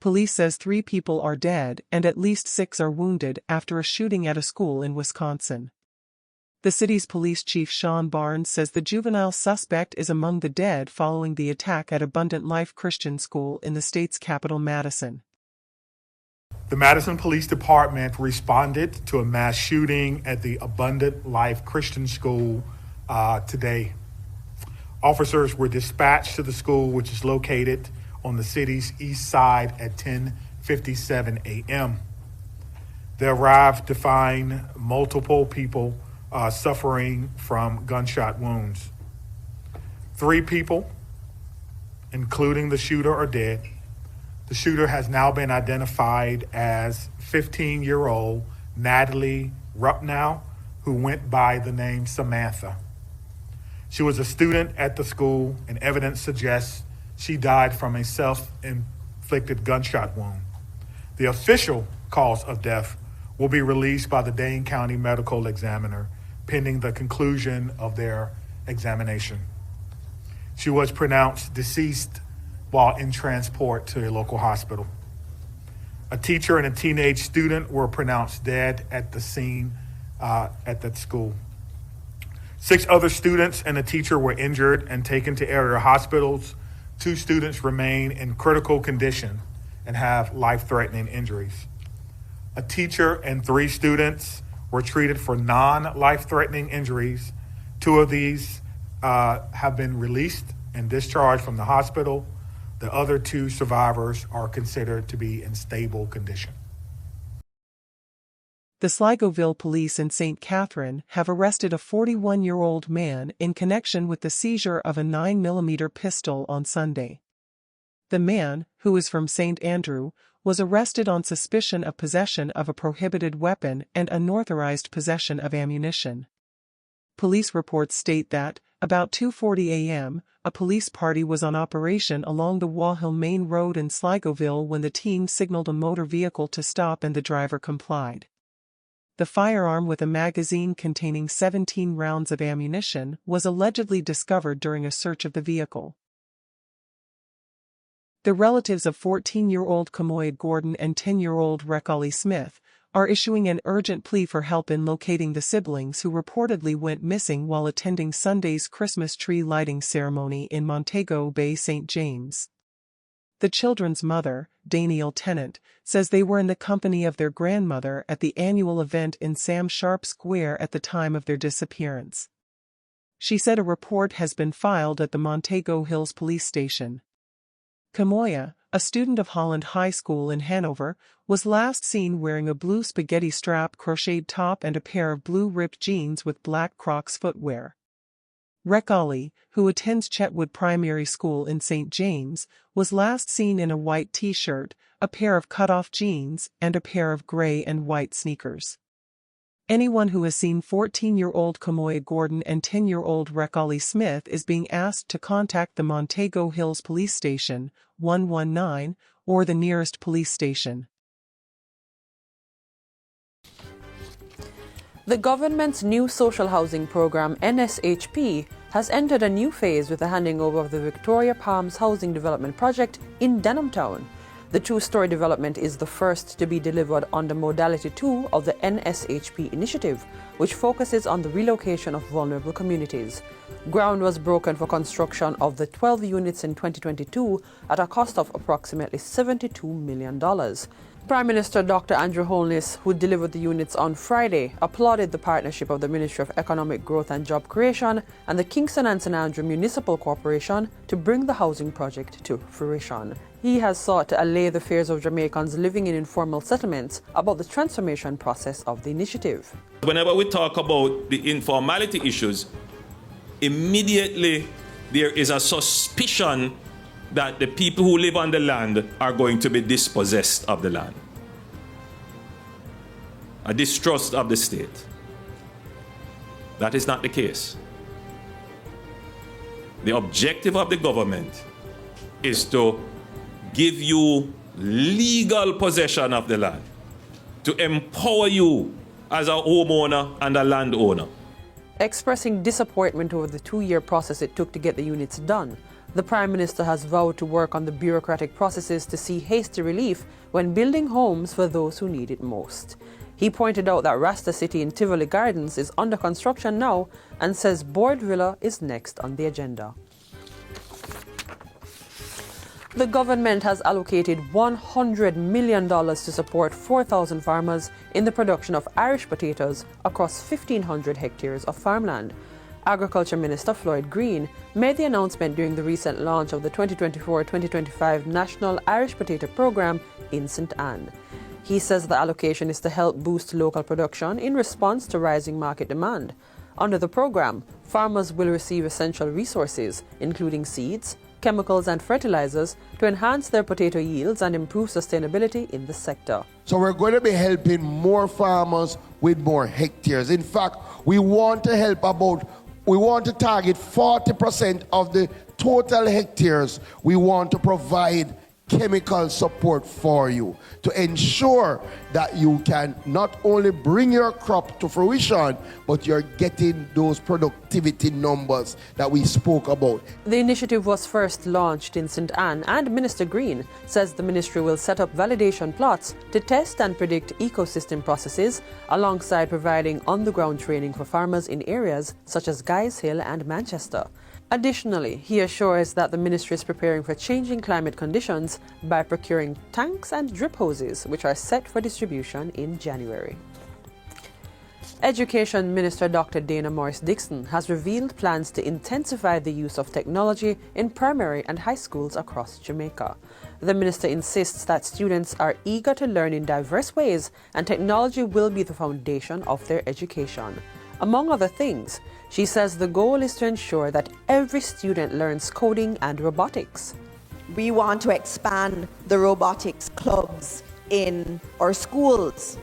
Police says 3 people are dead and at least 6 are wounded after a shooting at a school in Wisconsin. The city's police chief Sean Barnes says the juvenile suspect is among the dead following the attack at Abundant Life Christian School in the state's capital, Madison. The Madison Police Department responded to a mass shooting at the Abundant Life Christian School today. Officers were dispatched to the school, which is located on the city's east side at 10:57 a.m. They arrived to find multiple people suffering from gunshot wounds. 3 people, including the shooter, are dead. The shooter has now been identified as 15-year-old Natalie Rupnow, who went by the name Samantha. She was a student at the school, and evidence suggests she died from a self-inflicted gunshot wound. The official cause of death will be released by the Dane County Medical Examiner pending the conclusion of their examination. She was pronounced deceased while in transport to a local hospital. A teacher and a teenage student were pronounced dead at the scene at that school. 6 other students and a teacher were injured and taken to area hospitals. 2 students remain in critical condition and have life-threatening injuries. A teacher and 3 students were treated for non-life-threatening injuries. 2 of these have been released and discharged from the hospital. The other 2 survivors are considered to be in stable condition. The Sligoville police in St. Catherine have arrested a 41-year-old man in connection with the seizure of a 9mm pistol on Sunday. The man, who is from St. Andrew, was arrested on suspicion of possession of a prohibited weapon and unauthorized possession of ammunition. Police reports state that, about 2:40 a.m., a police party was on operation along the Wallhill Main Road in Sligoville when the team signaled a motor vehicle to stop and the driver complied. The firearm with a magazine containing 17 rounds of ammunition was allegedly discovered during a search of the vehicle. The relatives of 14-year-old Kamoya Gordon and 10-year-old Recolly Smith are issuing an urgent plea for help in locating the siblings who reportedly went missing while attending Sunday's Christmas tree lighting ceremony in Montego Bay, St. James. The children's mother, Danielle Tennant, says they were in the company of their grandmother at the annual event in Sam Sharp Square at the time of their disappearance. She said a report has been filed at the Montego Hills Police Station. Kamoya, a student of Holland High School in Hanover, was last seen wearing a blue spaghetti strap crocheted top and a pair of blue ripped jeans with black Crocs footwear. Recolly, who attends Chetwood Primary School in St. James, was last seen in a white t-shirt, a pair of cut-off jeans, and a pair of gray and white sneakers. Anyone who has seen 14-year-old Kamoya Gordon and 10-year-old Recolly Smith is being asked to contact the Montego Hills Police Station, 119, or the nearest police station. The government's new social housing program, NSHP, has entered a new phase with the handing over of the Victoria Palms Housing Development Project in Denhamtown. The 2-story development is the first to be delivered under Modality 2 of the NSHP initiative, which focuses on the relocation of vulnerable communities. Ground was broken for construction of the 12 units in 2022 at a cost of approximately $72 million. Prime Minister Dr. Andrew Holness, who delivered the units on Friday, applauded the partnership of the Ministry of Economic Growth and Job Creation and the Kingston and St. Andrew Municipal Corporation to bring the housing project to fruition. He has sought to allay the fears of Jamaicans living in informal settlements about the transformation process of the initiative. Whenever we talk about the informality issues, immediately there is a suspicion that the people who live on the land are going to be dispossessed of the land. A distrust of the state. That is not the case. The objective of the government is to give you legal possession of the land, to empower you as a homeowner and a landowner. Expressing disappointment over the 2-year process it took to get the units done, The Prime Minister has vowed to work on the bureaucratic processes to see hasty relief when building homes for those who need it most. He pointed out that Rasta City in Tivoli Gardens is under construction now and says Board Villa is next on the agenda. The government has allocated $100 million to support 4,000 farmers in the production of Irish potatoes across 1,500 hectares of farmland. Agriculture Minister Floyd Green made the announcement during the recent launch of the 2024-2025 National Irish Potato Programme in St. Anne. He says the allocation is to help boost local production in response to rising market demand. Under the programme, farmers will receive essential resources, including seeds, chemicals and fertilizers to enhance their potato yields and improve sustainability in the sector. So we're going to be helping more farmers with more hectares. In fact, we want to target 40% of the total hectares. We want to provide chemical support for you to ensure that you can not only bring your crop to fruition, but you're getting those productivity numbers that we spoke about. The initiative was first launched in St. Anne, and Minister Green says the ministry will set up validation plots to test and predict ecosystem processes, alongside providing on-the-ground training for farmers in areas such as Guys Hill and Manchester. Additionally, he assures that the ministry is preparing for changing climate conditions by procuring tanks and drip hoses, which are set for distribution in January. Education Minister Dr. Dana Morris-Dixon has revealed plans to intensify the use of technology in primary and high schools across Jamaica. The minister insists that students are eager to learn in diverse ways, and technology will be the foundation of their education. Among other things, she says the goal is to ensure that every student learns coding and robotics. We want to expand the robotics clubs in our schools.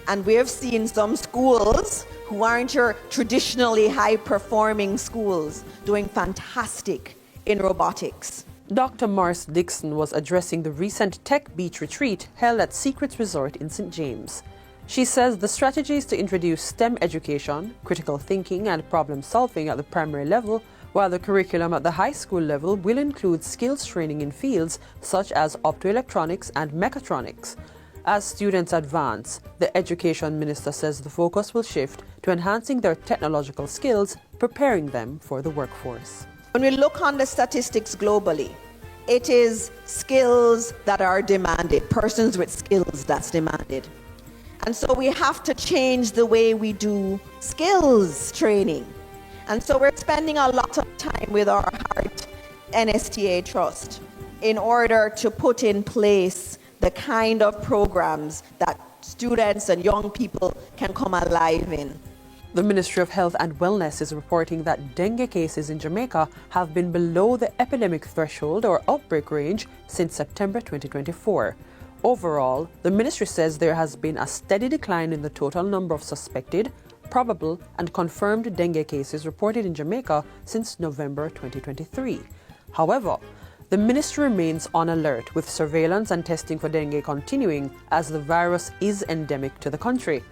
And we have seen some schools who aren't your traditionally high-performing schools doing fantastic in robotics. Dr. Morris-Dixon was addressing the recent Tech Beach retreat held at Secrets Resort in St. James. She says the strategy is to introduce STEM education, critical thinking and problem solving at the primary level, while the curriculum at the high school level will include skills training in fields such as optoelectronics and mechatronics. As students advance, the education minister says the focus will shift to enhancing their technological skills, preparing them for the workforce. When we look on the statistics globally, it is skills that are demanded, persons with skills that's demanded. And so we have to change the way we do skills training. And so we're spending a lot of time with our Heart NSTA Trust in order to put in place the kind of programs that students and young people can come alive in. The Ministry of Health and Wellness is reporting that dengue cases in Jamaica have been below the epidemic threshold or outbreak range since September 2024. Overall, the ministry says there has been a steady decline in the total number of suspected, probable, and confirmed dengue cases reported in Jamaica since November 2023. However, the ministry remains on alert, with surveillance and testing for dengue continuing as the virus is endemic to the country.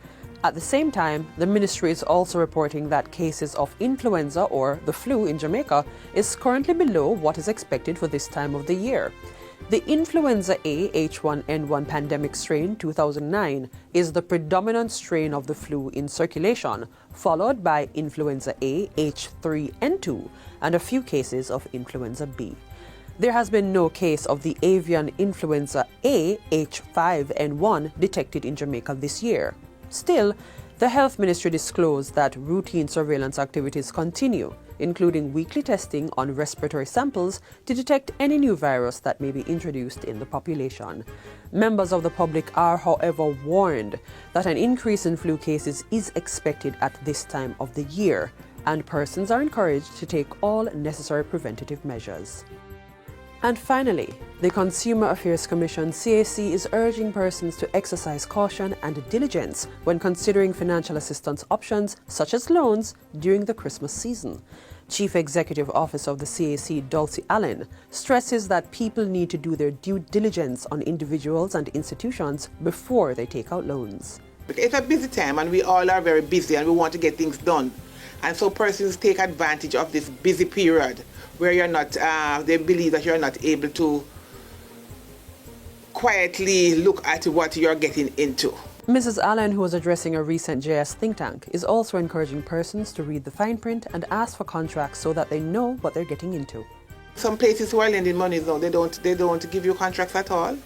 At the same time, the ministry is also reporting that cases of influenza or the flu in Jamaica is currently below what is expected for this time of the year. The influenza A H1N1 pandemic strain 2009 is the predominant strain of the flu in circulation, followed by influenza A H3N2 and a few cases of influenza B. There has been no case of the avian influenza A H5N1 detected in Jamaica this year. Still, the Health Ministry disclosed that routine surveillance activities continue, including weekly testing on respiratory samples to detect any new virus that may be introduced in the population. Members of the public are, however, warned that an increase in flu cases is expected at this time of the year, and persons are encouraged to take all necessary preventative measures. And finally, the Consumer Affairs Commission CAC is urging persons to exercise caution and diligence when considering financial assistance options such as loans during the Christmas season. Chief Executive Officer of the CAC, Dulcie Allen, stresses that people need to do their due diligence on individuals and institutions before they take out loans. It's a busy time and we all are very busy and we want to get things done. And so persons take advantage of this busy period where you're not, they believe that you're not able to quietly look at what you're getting into. Mrs. Allen, who was addressing a recent JS think tank, is also encouraging persons to read the fine print and ask for contracts so that they know what they're getting into. Some places who are lending money, though, they don't give you contracts at all.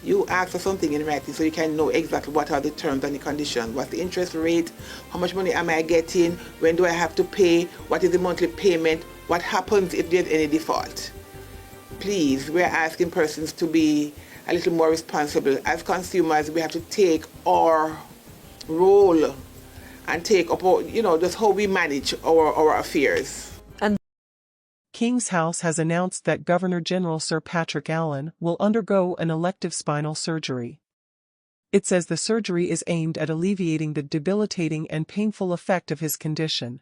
You ask for something in writing so you can know exactly what are the terms and the conditions, what's the interest rate, how much money am I getting, when do I have to pay, what is the monthly payment, what happens if there's any default. Please, we're asking persons to be a little more responsible. As consumers, we have to take our role and take up, just how we manage our affairs. King's House has announced that Governor General Sir Patrick Allen will undergo an elective spinal surgery. It says the surgery is aimed at alleviating the debilitating and painful effect of his condition.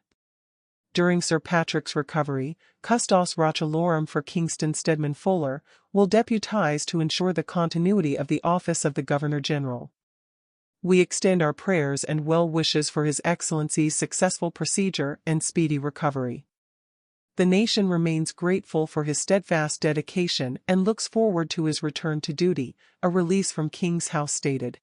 During Sir Patrick's recovery, Custos Rochalorum for Kingston Stedman Fuller will deputize to ensure the continuity of the office of the Governor General. We extend our prayers and well wishes for His Excellency's successful procedure and speedy recovery. The nation remains grateful for his steadfast dedication and looks forward to his return to duty, a release from King's House stated.